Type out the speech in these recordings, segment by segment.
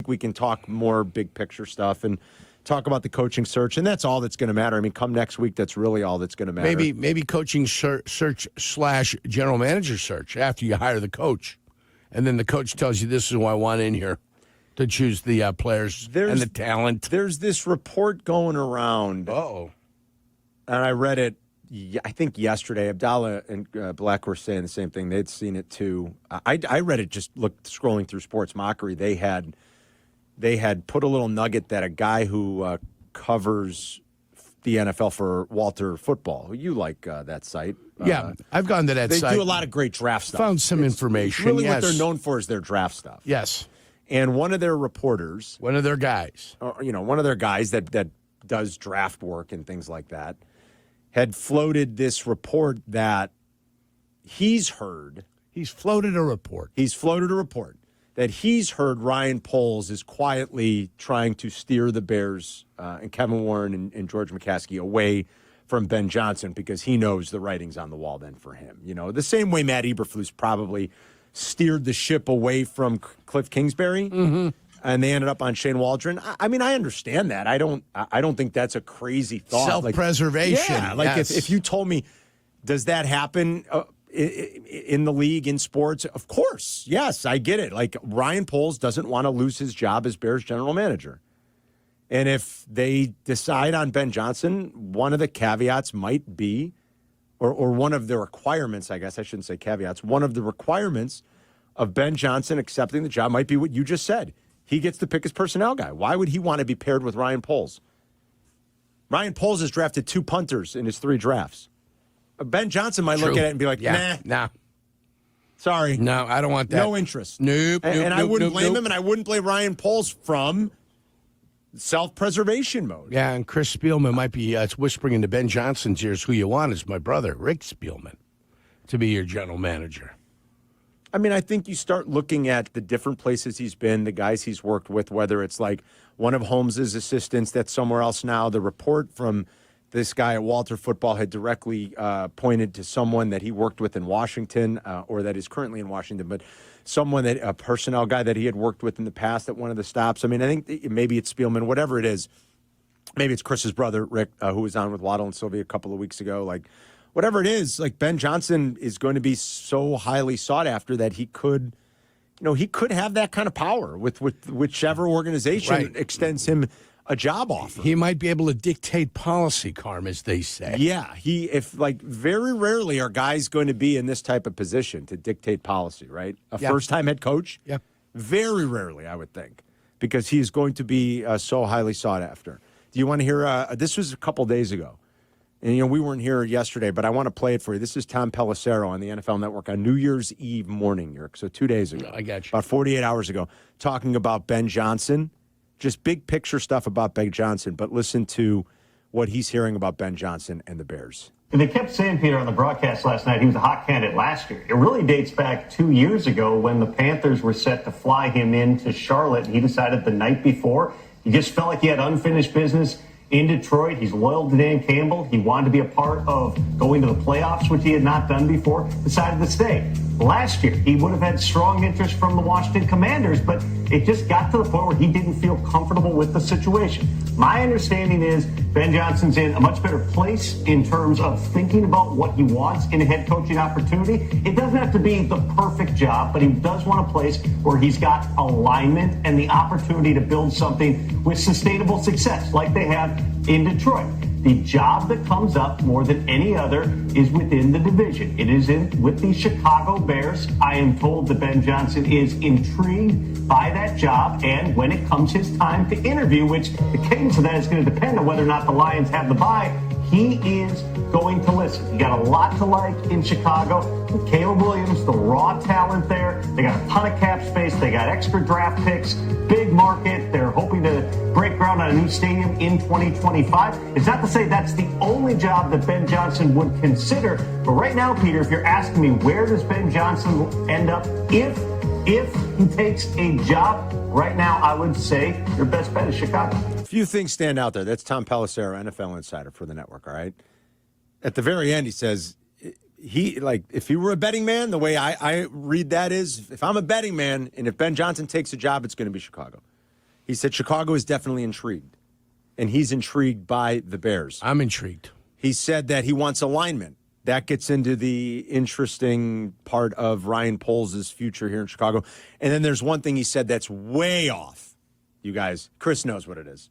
we can talk more big picture stuff and talk about the coaching search, and that's all that's going to matter. I mean, come next week, that's really all that's going to matter. Maybe coaching search / general manager search after you hire the coach, and then the coach tells you this is who I want in here to choose the players and the talent. There's this report going around. Uh-oh. And I read it, I think yesterday. Abdallah and Black were saying the same thing. They'd seen it too. I read it just scrolling through Sports Mockery. They had put a little nugget that a guy who covers the NFL for Walter Football, you like that site. Yeah, I've gone to that site. They do a lot of great draft stuff. Found some information. Really what they're known for is their draft stuff. Yes. And one of their reporters. One of their guys. One of their guys that does draft work and things like that had floated this report that he's heard. He's floated a report. That he's heard Ryan Poles is quietly trying to steer the Bears and Kevin Warren and George McCaskey away from Ben Johnson because he knows the writing's on the wall then for him. The same way Matt Eberflus probably steered the ship away from Cliff Kingsbury, and they ended up on Shane Waldron. I mean, I understand that. I don't think that's a crazy thought. Self-preservation. Yes. If you told me, does that happen in the league, in sports? Of course. Yes, I get it. Like, Ryan Poles doesn't want to lose his job as Bears general manager. And if they decide on Ben Johnson, one of the caveats might be, or one of the requirements, I guess I shouldn't say caveats, one of the requirements of Ben Johnson accepting the job might be what you just said. He gets to pick his personnel guy. Why would he want to be paired with Ryan Poles? Ryan Poles has drafted 2 punters in his 3 drafts. Ben Johnson might look at it and be like, nah. Sorry. No, I don't want that. No interest. Nope. And I wouldn't blame him, and I wouldn't blame Ryan Poles from self-preservation mode. Yeah, and Chris Spielman might be whispering into Ben Johnson's ears, who you want is my brother, Rick Spielman, to be your general manager. I mean, I think you start looking at the different places he's been, the guys he's worked with, whether it's like one of Holmes's assistants that's somewhere else now. The report from this guy at Walter Football had directly pointed to someone that he worked with in Washington or that is currently in Washington, but someone a personnel guy that he had worked with in the past at one of the stops. I mean, I think maybe it's Spielman, whatever it is. Maybe it's Chris's brother, Rick, who was on with Waddle and Sylvia a couple of weeks ago. Like, whatever it is, like, Ben Johnson is going to be so highly sought after that he could have that kind of power with whichever organization extends him a job offer. He might be able to dictate policy, Carm, as they say. Yeah, very rarely are guys going to be in this type of position to dictate policy, right? First-time head coach? Yeah. Very rarely, I would think, because he's going to be so highly sought after. Do you want to hear, this was a couple days ago, and we weren't here yesterday, but I want to play it for you. This is Tom Pelissero on the NFL Network on New Year's Eve morning, Yerk, so 2 days ago. I got you. About 48 hours ago, talking about Ben Johnson. Just big picture stuff about Ben Johnson, but listen to what he's hearing about Ben Johnson and the Bears. And they kept saying, Peter, on the broadcast last night, he was a hot candidate last year. It really dates back 2 years ago when the Panthers were set to fly him into Charlotte, and he decided the night before he just felt like he had unfinished business in Detroit. He's loyal to Dan Campbell. He wanted to be a part of going to the playoffs, which he had not done before, decided to stay. Last year, he would have had strong interest from the Washington Commanders, but it just got to the point where he didn't feel comfortable with the situation. My understanding is Ben Johnson's in a much better place in terms of thinking about what he wants in a head coaching opportunity. It doesn't have to be the perfect job, but he does want a place where he's got alignment and the opportunity to build something with sustainable success like they have in Detroit. The job that comes up more than any other is within the division. It is with the Chicago Bears. I am told that Ben Johnson is intrigued by that job, and when it comes his time to interview, which the cadence of that is going to depend on whether or not the Lions have the bye, he is going to listen. You got a lot to like in Chicago. With Caleb Williams, the raw talent there. They got a ton of cap space. They got extra draft picks. Big market. They're hoping to break ground on a new stadium in 2025. It's not to say that's the only job that Ben Johnson would consider. But right now, Peter, if you're asking me where does Ben Johnson end up if he takes a job, right now I would say your best bet is Chicago. A few things stand out there. That's Tom Pelissero, NFL insider for the network, all right? At the very end, he says, if he were a betting man, the way I read that is, if I'm a betting man, and if Ben Johnson takes a job, it's going to be Chicago. He said Chicago is definitely intrigued, and he's intrigued by the Bears. I'm intrigued. He said that he wants alignment. That gets into the interesting part of Ryan Poles' future here in Chicago. And then there's one thing he said that's way off. You guys, Chris knows what it is.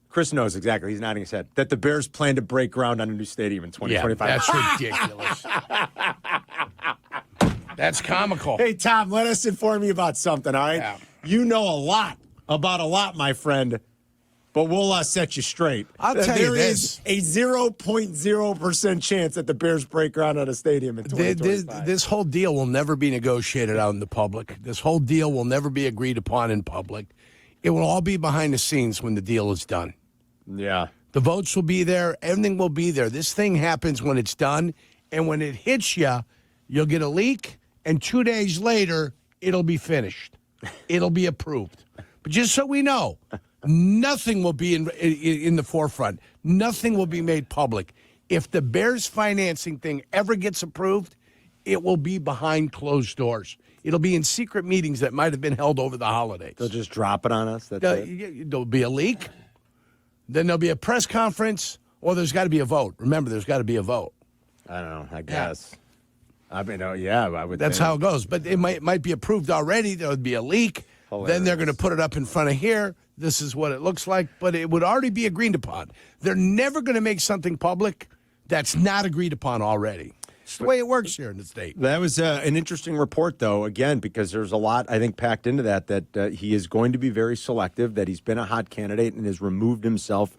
Chris knows exactly. He's nodding his head. That the Bears plan to break ground on a new stadium in 2025. Yeah, that's ridiculous. That's comical. Hey, Tom, let us inform you about something, all right? Yeah. You know a lot about a lot, my friend, but we'll set you straight. I'll tell you this. There is a 0.0% chance that the Bears break ground on a stadium in 2025. This whole deal will never be negotiated out in the public. This whole deal will never be agreed upon in public. It will all be behind the scenes when the deal is done. Yeah. The votes will be there. Everything will be there. This thing happens when it's done, and when it hits you, you'll get a leak, and 2 days later, it'll be finished. It'll be approved. But just so we know, nothing will be in the forefront. Nothing will be made public. If the Bears financing thing ever gets approved, it will be behind closed doors. It'll be in secret meetings that might have been held over the holidays. They'll just drop it on us? There'll be a leak. Then there'll be a press conference, or there's got to be a vote. Remember, there's got to be a vote. I don't know. I guess. I mean, I would. That's how it goes. But it might be approved already. There would be a leak. Hilarious. Then they're going to put it up in front of here. This is what it looks like. But it would already be agreed upon. They're never going to make something public that's not agreed upon already. It's the way it works here in the state. That was an interesting report, though, again, because there's a lot, I think, packed into that he is going to be very selective, that he's been a hot candidate and has removed himself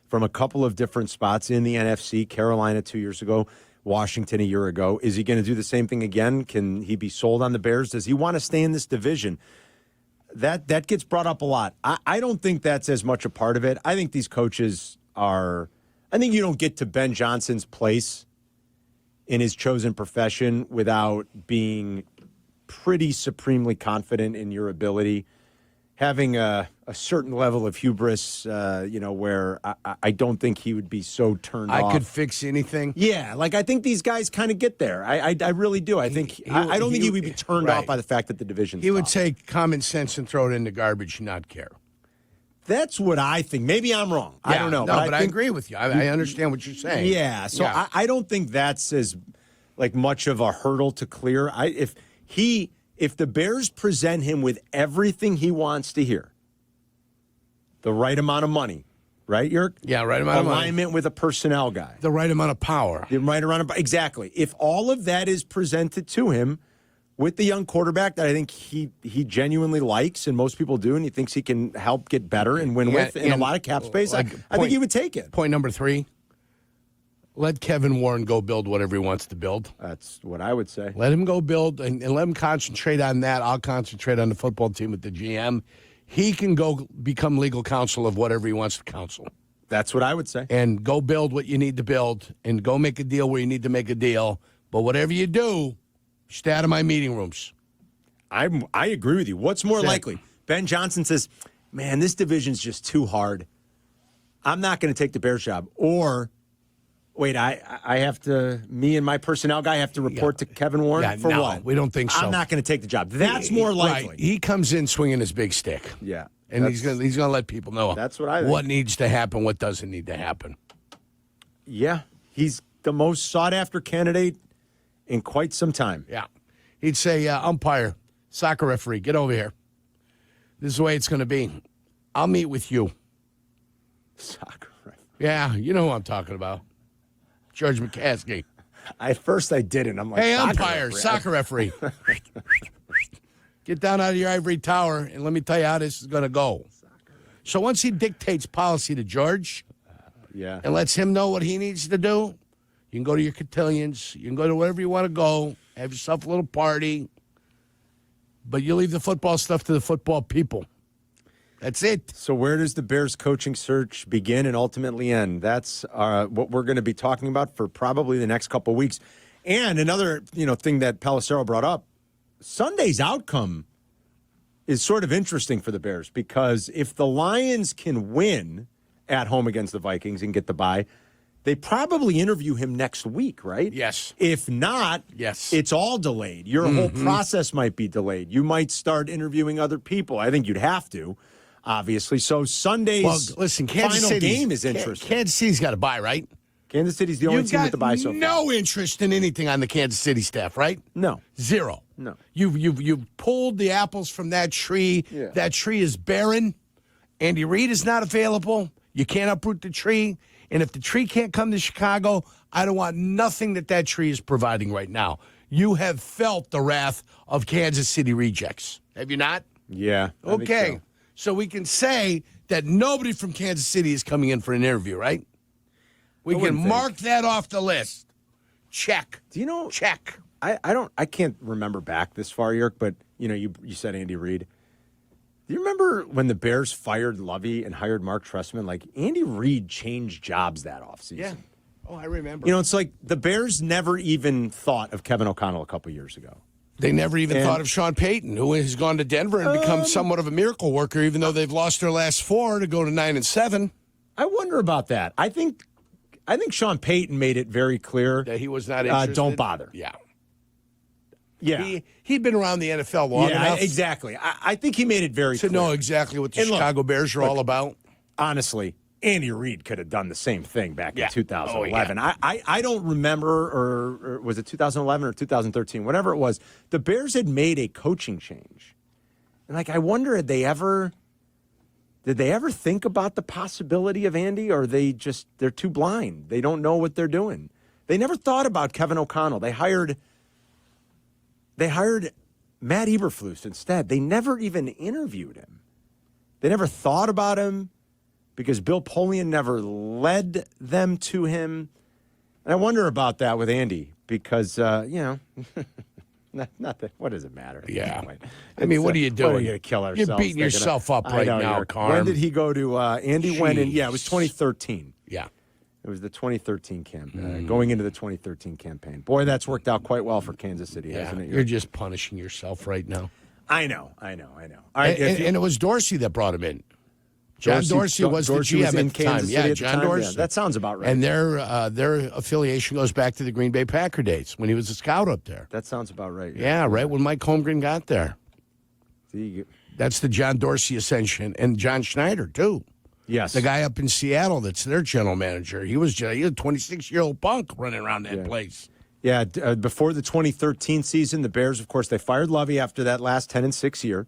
from a couple of different spots in the NFC, Carolina 2 years ago, Washington a year ago. Is he going to do the same thing again? Can he be sold on the Bears? Does he want to stay in this division? That gets brought up a lot. I don't think that's as much a part of it. I think these coaches are – I think you don't get to Ben Johnson's place in his chosen profession without being pretty supremely confident in your ability, having a certain level of hubris, where I don't think he would be so turned off. I could fix anything. Yeah, I think these guys kind of get there. I really do. I think I don't think he would be turned off by the fact that the division's He would tough. take common sense and throw it in the garbage and not care. That's what I think. Maybe I'm wrong. I don't know. No, but I think, agree with you. I understand what you're saying. Yeah, so Yeah. I don't think that's as much of a hurdle to clear. If the Bears present him with everything he wants to hear, the right amount of money, right, Yerk? Yeah, right amount of money. Alignment with a personnel guy. The right amount of power. The right amount of exactly. If all of that is presented to him with the young quarterback that I think he genuinely likes, and most people do, and he thinks he can help get better and win with in a lot of cap space, I think he would take it. Point number 3, let Kevin Warren go build whatever he wants to build. That's what I would say. Let him go build and let him concentrate on that. I'll concentrate on the football team with the GM. He can go become legal counsel of whatever he wants to counsel. That's what I would say. And go build what you need to build and go make a deal where you need to make a deal. But whatever you do, stay out of my meeting rooms. I agree with you. What's more likely? Ben Johnson says, man, this division's just too hard. I'm not going to take the Bears job. Or, wait, I have to, me and my personnel guy have to report to Kevin Warren for no, what? We don't think so. I'm not going to take the job. That's more likely. Right. He comes in swinging his big stick. Yeah. And he's going to let people know That's what I think. What needs to happen, what doesn't need to happen. Yeah. He's the most sought-after candidate in quite some time. Yeah. He'd say, umpire, soccer referee, get over here. This is the way it's going to be. I'll meet with you. Soccer referee. Yeah, you know who I'm talking about. George McCaskey. At first I didn't. I'm like, Hey, soccer umpire, referee. soccer referee. Get down out of your ivory tower, and let me tell you how this is going to go. So once he dictates policy to George Yeah. and lets him know what he needs to do, you can go to your cotillions. You can go to wherever you want to go. Have yourself a little party. But you leave the football stuff to the football people. That's it. So where does the Bears coaching search begin and ultimately end? That's what we're going to be talking about for probably the next couple of weeks. And another thing that Pelissero brought up, Sunday's outcome is sort of interesting for the Bears because if the Lions can win at home against the Vikings and get the bye, they probably interview him next week, right? Yes. If not, yes, it's all delayed. Your whole process might be delayed. You might start interviewing other people. I think you'd have to. obviously. So Sunday's Well, listen, Kansas final City's- game is interesting. Kansas City's got to buy, right? Kansas City's the only You've team got with the bye so far. no interest in anything on the Kansas City staff, right? No. Zero. No. You've pulled the apples from that tree. Yeah. That tree is barren. Andy Reid is not available. You can't uproot the tree. And if the tree can't come to Chicago, I don't want nothing that tree is providing right now. You have felt the wrath of Kansas City rejects. Have you not? Yeah. I think Okay. so. So we can say that nobody from Kansas City is coming in for an interview, right? We can wouldn't think. mark that off the list. Check. Do you know? Check. I can't remember back this far, Yerk, but you said Andy Reid. Do you remember when the Bears fired Lovey and hired Mark Trestman? Like, Andy Reid changed jobs that offseason. Yeah. Oh, I remember. It's like the Bears never even thought of Kevin O'Connell a couple years ago. They never even thought of Sean Payton, who has gone to Denver and become somewhat of a miracle worker, even though they've lost their last 4 to go to 9-7. I wonder about that. I think Sean Payton made it very clear That he was not interested. don't bother. Yeah. Yeah. He'd been around the NFL long enough exactly. I think he made it very to clear. know exactly what the And look, Chicago Bears are all about. Honestly, Andy Reid could have done the same thing back Yeah. in 2011. Oh, I don't remember, or was it 2011 or 2013, whatever it was. The Bears had made a coaching change. And, I wonder, did they ever think about the possibility of Andy, or they're too blind? They don't know what they're doing. They never thought about Kevin O'Connell. They hired Matt Eberflus instead. They never even interviewed him. They never thought about him because Bill Polian never led them to him. And I wonder about that with Andy because, not that, what does it matter? Yeah. Anyway, I mean, what are you doing? What are you going to kill ourselves? You're beating yourself up right now, Yerk. Carm. When did he go to Andy went in? Yeah, it was Jeez. 2013. Yeah. It was the 2013 campaign, going into the 2013 campaign. Boy, that's worked out quite well for Kansas City, hasn't it? You're just punishing yourself right now. I know. All right, And it was Dorsey that brought him in. John Dorsey was the Dorsey GM was in at the time. Kansas City Yeah, at the John time? Dorsey. Yeah, that sounds about right. And their affiliation goes back to the Green Bay Packer days when he was a scout up there. That sounds about right. Yeah, right when Mike Holmgren got there. See, That's the John Dorsey ascension, and John Schneider too. yes. The guy up in Seattle that's their general manager. He was a 26-year-old punk running around that place. Yeah, before the 2013 season, the Bears, of course, they fired Lovey after that last 10-6 year.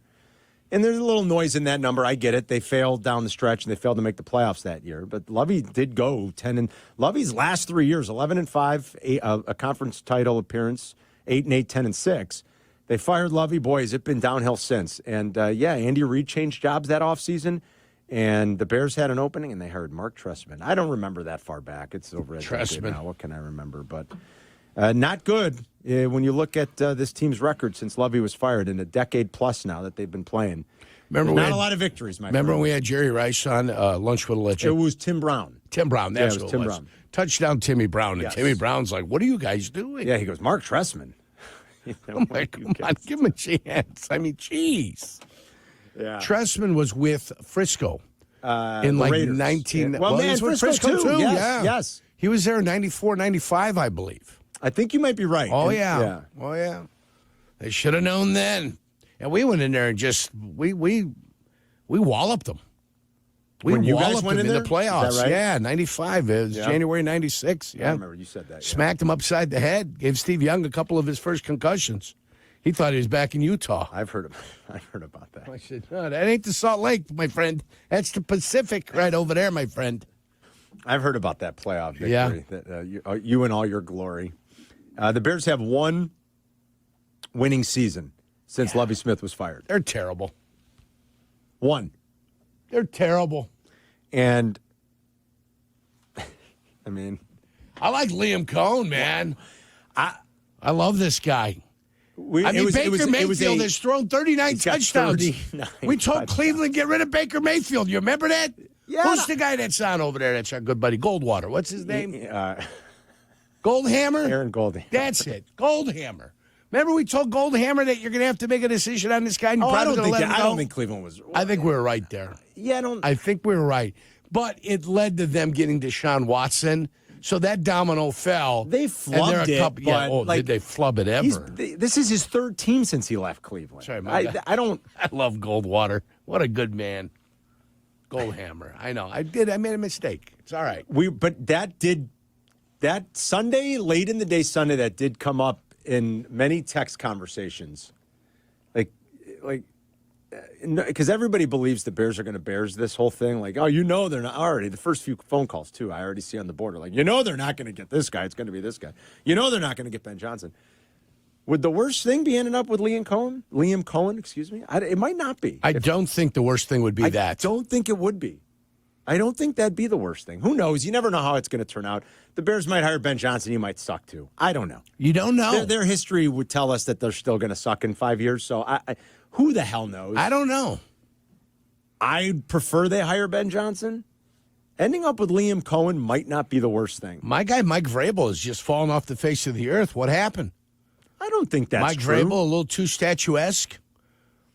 And there's a little noise in that number. I get it. They failed down the stretch, and they failed to make the playoffs that year. But Lovey did go 10 and Lovey's last 3 years, 11-5, a conference title appearance, 8-8, 10-6. They fired Lovey. Boy, has it been downhill since. And, Andy Reid changed jobs that offseason, and the Bears had an opening, and they hired Mark Trestman. I don't remember that far back. It's over a decade now. What can I remember? But not good when you look at this team's record since Lovey was fired in a decade plus now that they've been playing. Not a lot of victories, my Remember friend. when we had Jerry Rice on Lunch with a It Legend? was Tim Brown. Tim Brown, that's it was who Tim it was. Brown. Touchdown Timmy Brown. And Yes. Timmy Brown's like, what are you guys doing? Yeah, he goes, Mark Trestman. I'm like, come on, give him a chance. I mean, jeez. Yeah. Trestman was with Frisco in like Raiders. 19... Yeah. Well, he man, was with Frisco too. Yes, yeah. yes. He was there in 94, 95, I believe. I think you might be right. Oh, And- yeah. Oh, yeah. They should have known then. And we went in there and just, we walloped them. We When you guys walloped went them in in the there? Is playoffs. that right? Yeah, 95. It was Yeah. January 96. Yeah. I remember you said that. Yeah. Smacked him upside the head. Gave Steve Young a couple of his first concussions. He thought he was back in Utah. I've heard about that. I said, no, that ain't the Salt Lake, my friend. That's the Pacific right over there, my friend. I've heard about that playoff victory. Yeah. That, you in all your glory. The Bears have one winning season since Lovie Smith was fired. They're terrible. One. They're terrible. And, I mean, I like Liam Cohn, man. I love this guy. Baker Mayfield has thrown 39 He's got touchdowns. 39 We told touchdowns. Cleveland, get rid of Baker Mayfield. You remember that? Yeah. Who's the guy that's on over there? That's our good buddy, Goldwater. What's his name? Goldhammer? Aaron Goldhammer. That's it. Goldhammer. Remember we told Goldhammer that you're going to have to make a decision on this guy and you're I probably don't going to think let him I go? don't think Cleveland was. I think we were right there. Yeah, I don't. I think we were right. But it led to them getting Deshaun Watson. So that domino fell. They And flubbed they're a it, couple, but, did they flub it ever? This is his third team since he left Cleveland. Sorry, my bad. I don't. I love Goldwater. What a good man. Goldhammer. I know. I made a mistake. It's all right. But that Sunday, late in the day Sunday, that did come up in many text conversations. Because everybody believes the Bears are going to Bears this whole thing. Like, oh, they're not already. The first few phone calls, too, I already see on the board. Like, they're not going to get this guy. It's going to be this guy. They're not going to get Ben Johnson. Would the worst thing be ending up with Liam Cohen, excuse me? It might not be. I don't think the worst thing would be that. I don't think it would be. I don't think that'd be the worst thing. Who knows? You never know how it's going to turn out. The Bears might hire Ben Johnson. He might suck, too. I don't know. You don't know. Their history would tell us that they're still going to suck in 5 years. So who the hell knows? I don't know. I prefer they hire Ben Johnson. Ending up with Liam Cohen might not be the worst thing. My guy, Mike Vrabel, has just fallen off the face of the earth. What happened? I don't think that's Mike true. Vrabel, a little too statuesque,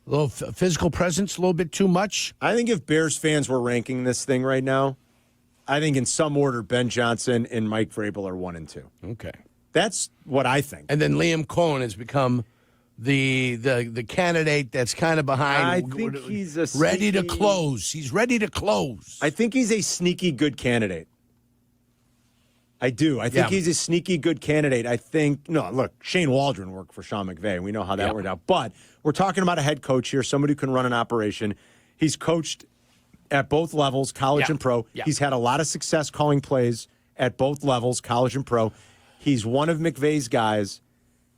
a little physical presence, a little bit too much. I think if Bears fans were ranking this thing right now, I think in some order, Ben Johnson and Mike Vrabel are 1 and 2. Okay. That's what I think. And then Liam Cohen has become the candidate that's kind of behind. I think he's ready to close. He's ready to close. I think he's a sneaky good candidate. I do. I think he's a sneaky good candidate. Look, Shane Waldron worked for Sean McVay. We know how that worked out. But we're talking about a head coach here, somebody who can run an operation. He's coached at both levels, college and pro. Yeah. He's had a lot of success calling plays at both levels, college and pro. He's one of McVay's guys.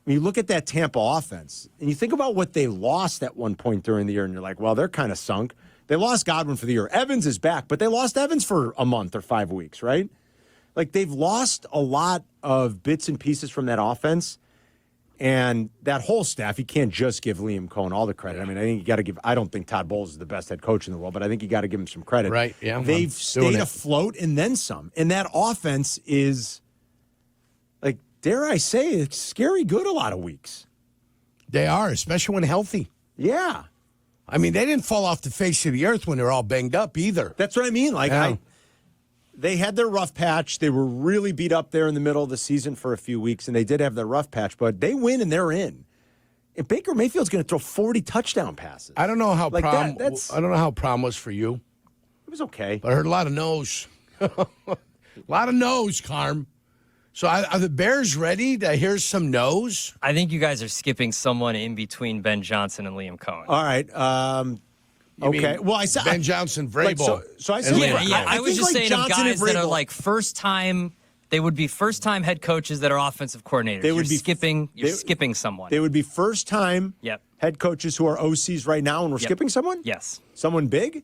When you look at that Tampa offense, and you think about what they lost at one point during the year, and you're like, well, they're kind of sunk. They lost Godwin for the year. Evans is back, but they lost Evans for a month or 5 weeks, right? Like, they've lost a lot of bits and pieces from that offense. And that whole staff, you can't just give Liam Cohen all the credit. I mean, I think you got to give, I don't think Todd Bowles is the best head coach in the world, but I think you got to give him some credit. Right, yeah. They've stayed afloat and then some. And that offense is, like, dare I say, it's scary good a lot of weeks. They are, especially when healthy. Yeah. I mean, they didn't fall off the face of the earth when they're all banged up either. That's what I mean. Like, they had their rough patch. They were really beat up there in the middle of the season for a few weeks, and they did have their rough patch, but they win and they're in. And Baker Mayfield's going to throw 40 touchdown passes. I don't know how I don't know how prom was for you. It was okay. But I heard a lot of no's. A lot of no's, Carm. So are the Bears ready to hear some no's? I think you guys are skipping someone in between Ben Johnson and Liam Cohen. All right. Okay. Well, I said Ben Johnson, Vrabel. So I said, I was just saying of guys that are like first time. They would be first time head coaches that are offensive coordinators. You're skipping someone. They would be first time head coaches who are OCs right now, and we're skipping someone. Yes. Someone big.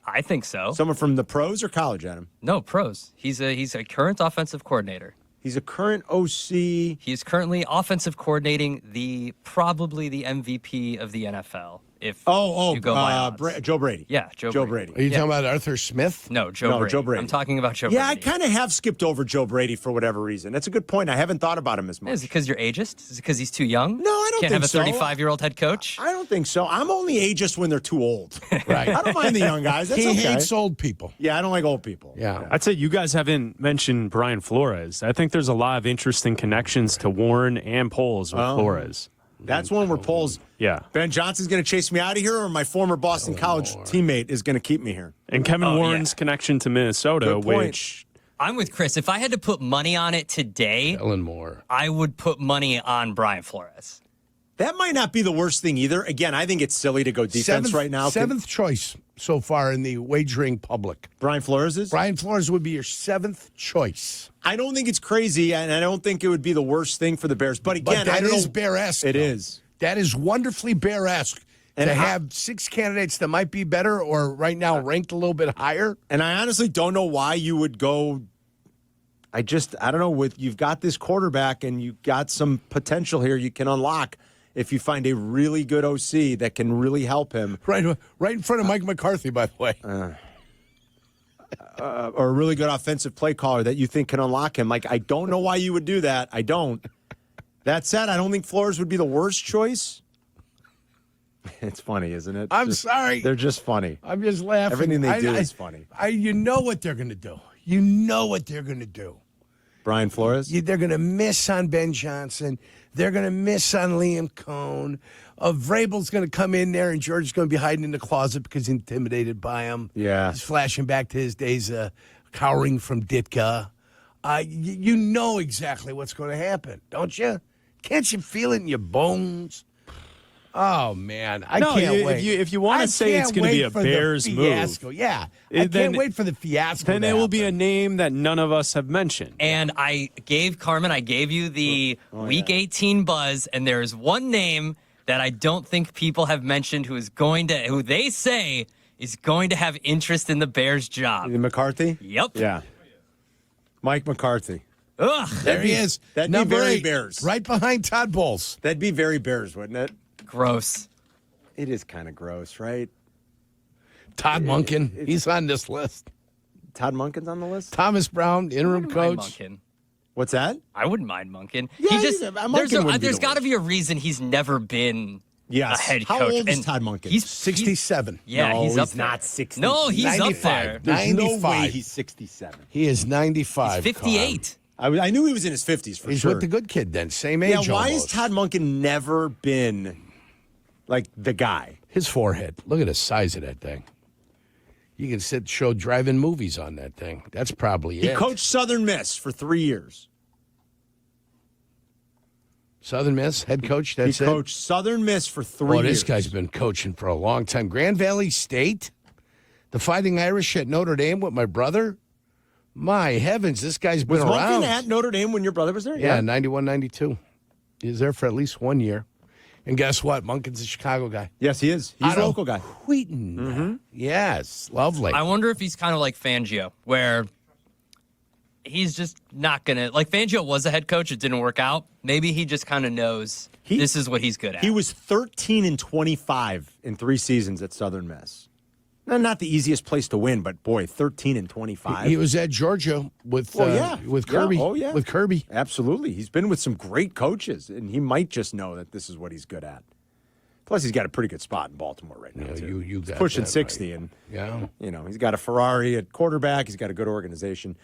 I think so. Someone from the pros or college, Adam? No, pros. He's a current offensive coordinator. He's a current OC. He's currently offensive coordinating probably the MVP of the NFL. If you go by odds. Joe Brady. Yeah, Joe Brady. Are you talking about Arthur Smith? No, Joe Brady. I'm talking about Joe Brady. Yeah, I kind of have skipped over Joe Brady for whatever reason. That's a good point. I haven't thought about him as much. Is it because you're ageist? Is it because he's too young? No, I don't think so. Can't have a 35-year-old head coach? I don't think so. I'm only ageist when they're too old. Right. I don't mind the young guys. That's he okay. hates old people. Yeah, I don't like old people. Yeah. I'd say you guys haven't mentioned Brian Flores. I think there's a lot of interesting connections to Warren and Poles with Flores. That's one where Poles. Yeah. Ben Johnson's going to chase me out of here, or my former Boston College teammate is going to keep me here. And Kevin Warren's connection to Minnesota, which I'm with Chris. If I had to put money on it today, Ellen Moore, I would put money on Brian Flores. That might not be the worst thing either. Again, I think it's silly to go defense right now. Seventh choice so far in the wagering public. Brian Flores is? Brian Flores would be your seventh choice. I don't think it's crazy, and I don't think it would be the worst thing for the Bears. But again, that is Bear-esque. It is. That is wonderfully Bear-esque. And to have 6 candidates that might be better or right now ranked a little bit higher. And I honestly don't know why you would go. I don't know. You've got this quarterback and you've got some potential here you can unlock if you find a really good OC that can really help him. Right in front of Mike McCarthy, by the way. Or a really good offensive play caller that you think can unlock him. Like, I don't know why you would do that. I don't. That said, I don't think Flores would be the worst choice. It's funny, isn't it? I'm sorry. They're just funny. I'm just laughing. Everything they do is funny. You know what they're going to do. You know what they're going to do. Brian Flores? They're going to miss on Ben Johnson. They're going to miss on Liam Cohn. Vrabel's going to come in there, and George's going to be hiding in the closet because he's intimidated by him. Yeah. He's flashing back to his days cowering from Ditka. You know exactly what's going to happen, don't you? Can't you feel it in your bones? Oh, man. I can't wait. If you want to say it's going to be a Bears move. Yeah. I can't wait for the fiasco. Then it will be a name that none of us have mentioned. And I gave you the Week 18 buzz, and there's one name that I don't think people have mentioned who they say is going to have interest in the Bears job. McCarthy? Yep. Yeah. Mike McCarthy. Ugh. There he is. That'd Number be very 8, Bears. right behind Todd Bowles. That'd be very Bears, wouldn't it? Gross. It is kind of gross, right? Todd Monken, he's on this list. Todd Monken's on the list? Thomas Brown, interim coach. Monken. What's that? I wouldn't mind Monken. Yeah, There's got to be a reason he's never been a head coach. How old is Todd Monken? He's 67. Yeah, he's up there. Not 60. No, he's 95. up there. There's 95. no way he's 67. He is 95. 58. I knew he was in his 50s for He's sure. with the good kid then. Same age. Yeah, why almost. has Todd Monken never been like the guy? His forehead. Look at the size of that thing. You can show drive-in movies on that thing. That's probably He it. coached Southern Miss for 3 years. Southern Miss, head coach, that's He it? coached Southern Miss for 3 years. This guy's been coaching for a long time. Grand Valley State? The Fighting Irish at Notre Dame with my brother? My heavens, this guy's been Was around. Monken at Notre Dame when your brother was there? Yeah, 91, 92. He was there for at least 1 year. And guess what? Monken's a Chicago guy. Yes, he is. He's a Otto local guy. Wheaton. Mm-hmm. Yes, lovely. I wonder if he's kind of like Fangio, where he's just not going to. Like, Fangio was a head coach. It didn't work out. Maybe he just kind of knows this is what he's good at. He was 13-25 in 3 seasons at Southern Miss. Not the easiest place to win, but boy, 13-25. He was at Georgia with Kirby. Yeah. Oh, yeah. With Kirby. Absolutely. He's been with some great coaches, and he might just know that this is what he's good at. Plus, he's got a pretty good spot in Baltimore right now, too. You got he's pushing that 60, right. and he's got a Ferrari at quarterback. He's got a good organization.